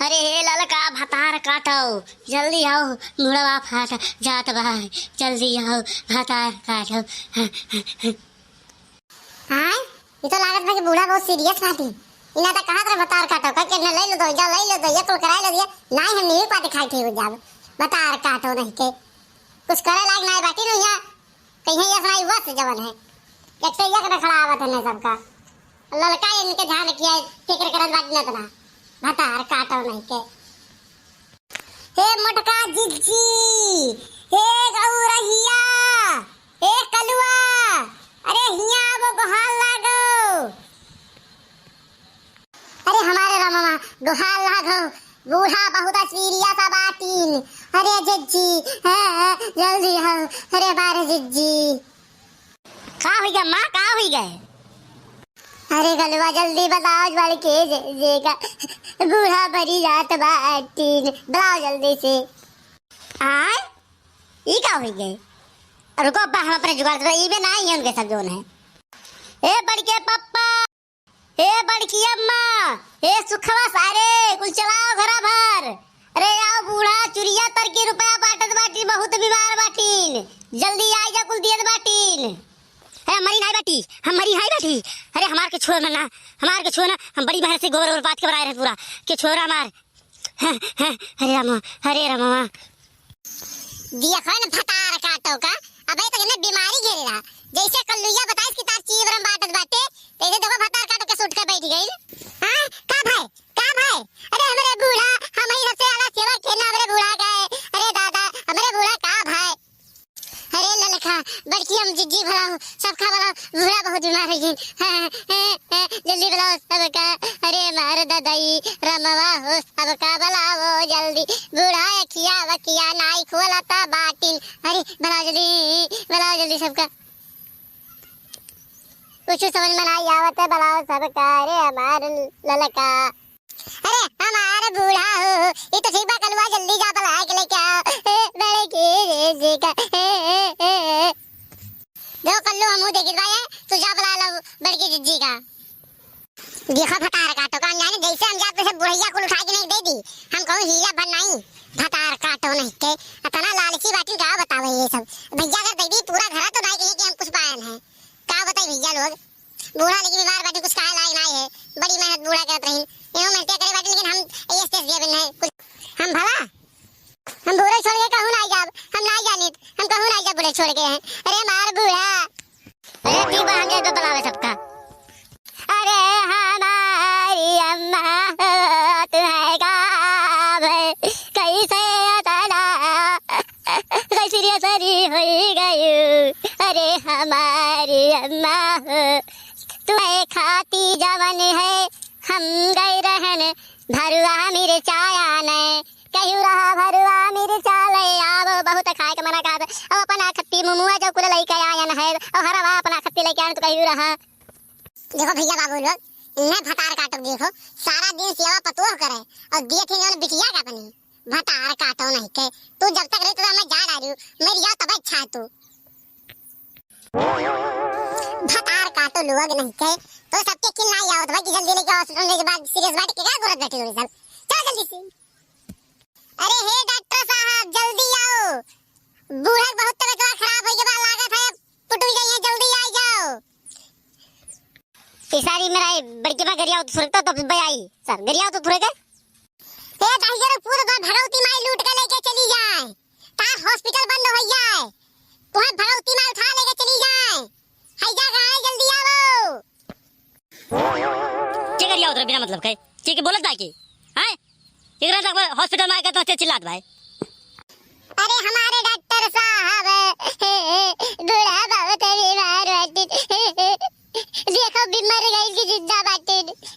अरे हे ललका भतार काटो, जल्दी आओ, मुड़वा फाट जात बा, जल्दी आओ भतार काटो। हां ये तो लागत बा कि बूढ़ा बहुत सीरियस बाटी। इना त कहत रे भतार काटो का के ले लो दो जा ले लो दो ये तो कराई लो दिया नहीं हम नहीं पाते खाई थे जाब भतार काटो नहीं के कुछ करे लायक नहीं बाटी नु यहाँ कहीं ये सुनाई बस जवन है एक से एक खड़ा आवत है सबका लड़का इनके ध्यान किया फिक्र करत बाटी न तना भतार काटो नहीं के। हे मोटका जिज्जी, हे गौरहिया, हे कलुआ, अरे हिया वो गोहाल लागो, अरे हमारे रामा गोहाल लागो, बूढ़ा बहुत सीरिया सा बाटीन, अरे जिज्जी जल्दी आओ, अरे बारे जिज्जी का हुई गया माँ, का हुई गए? अरे गलवा जल्दी बताओ बड़ के जेगा बूढ़ा भरी जात बाटीन बताओ जल्दी से। आय ई का हुई गए? रुको अब्बा हम अपने जुगाड़ से ई बे ना ही उनके सब जोन है। ए बड़के पप्पा, ए बड़की अम्मा, ए सुखवा सारे कुल चलाओ घरा भर। अरे आओ बूढ़ा चुरिया तर के रुपया बाटत बाटी, बहुत बीमार बाटीन, जल्दी आ जा कुल दियत बाटीन। है हमारी नहीं बाटी, हमारी हाई बाटी। अरे हमार के छोड़ ना, हमार के छोड़ ना, हम बड़ी बहन से गोबर गोबर बात के बनाए रहे पूरा के छोड़ हमार। अरे रामा, अरे रामा दिया खान भतार काटो का अबे तो जने बीमारी घेरे रहा जैसे कल्लुया बताइस कि तार चीवरम बाटत बाटे तैसे देखो भतार काटो के सूट के बैठ गई। हां का भाई, का भाई, अरे हमरे बूढ़ा हम ही सबसे ज्यादा सेवा खेना हमरे बूढ़ा गए, अरे दादा हमरे बूढ़ा का भाई, अरे ललका बड़की हम जिज्जी भला सबका भला बूढ़ा बहुत बीमार है जल्दी बुलाओ सबका, अरे मार दादाई रमवा हो सबका बुलाओ जल्दी, बूढ़ा अखिया वकिया नाई खोलता बाटिन, अरे बुलाओ जल्दी सबका, कुछ समझ में नहीं आवत है बुलाओ सबका, अरे हमार ललका, अरे हमार बूढ़ा हो ये तो ठीक बा कलवा जल्दी जा बुला के लेके आओ बड़े के जेगा दो कल्लू हम देखित भाई तू जा बुला लो बड़की जिज्जी का। देखो भतार काटो का जाने जैसे हम जाते सब बुढ़ैया को उठा के नहीं दे दी हम कहूं हीरा बन नहीं भतार काटो नहीं के इतना लालची बाटी का बतावे ये सब भैया अगर दे दी पूरा घर तो नहीं कहिए कि हम कुछ पायन है का बताई भैया लोग बूढ़ा लेकिन बीमार बाटी कुछ खाए लायक नहीं है बड़ी मेहनत बूढ़ा करत रही एहो मेहनत करे बाटी लेकिन हम ये स्टेज दिया बिन है हम भला हम बूढ़े छोड़ के कहूं नहीं जाब हम नहीं जानित हम कहूं नहीं जाब बूढ़े छोड़ के हैं अरे मार बूढ़ा अरे ठीक बा हम तो बुलावे सबका। अरे हमारी अम्मा तुम्हें कैसे अतना कैसी असरी हो गई, अरे हमारी अम्मा तुम्हें खाती जवन है हम गए रहन भरुआ मेरे चाया ने कहू रहा भरुआ मेरे चाले आव बहुत खाए के मना कर अब अपना खत्ती मुमुआ जो कुल लेके आयन है और हरवा अपना खत्ती लेके आन तो कहू रहा। देखो भैया बाबू लोग इन्हें भतार काटो देखो सारा दिन सेवा पतोह करे और दिए थे जो बिटिया का बनी भतार काटो नहीं के तू जब तक रहे तो मैं जा रही हूँ मेरी या तब अच्छा है तू भतार काटो लोग नहीं के तो सबके किल नहीं आओ भाई जल्दी लेके हॉस्पिटल में के बाद सीरियस बात के क्या जरूरत बैठी हुई सब चल जल्दी से। अरे हे डॉक्टर साहब जल्दी आओ बूढ़ा बहुत तबीयत खराब हो गई लागत है पुटू गई है जल्दी आ जाओ। सारी मेरा बड़की मां गरिया तो फुरता तो भाई आई सर गरिया तो फुरे गए ए दाहिया पूरा बार भगवती माई लूट के लेके चली जाए तार हॉस्पिटल बंद हो जाए तुहे भगवती माई उठा लेके चली जाए हैजा गाए जल्दी आओ। के गरिया उधर बिना मतलब के बोलत बाकी हैं इधर तक हॉस्पिटल में आके तो चिल्लात भाई। अरे हमारे डॉक्टर साहब बूढ़ा बहुत बीमार देखो बीमार गई की जिद्दा बाटे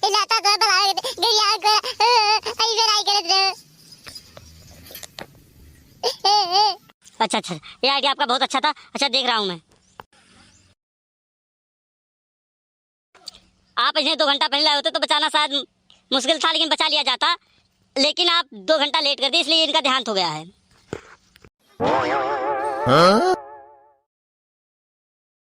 इलाता तो बला गरिया को ऐसे नहीं करत अच्छा ये आइडिया आपका बहुत अच्छा था। अच्छा देख रहा हूँ मैं आप इन्हें 2 घंटा पहले आए होते तो बचाना शायद मुश्किल था लेकिन बचा लिया जाता, लेकिन आप 2 घंटा लेट कर दिए इसलिए इनका देहांत हो गया है।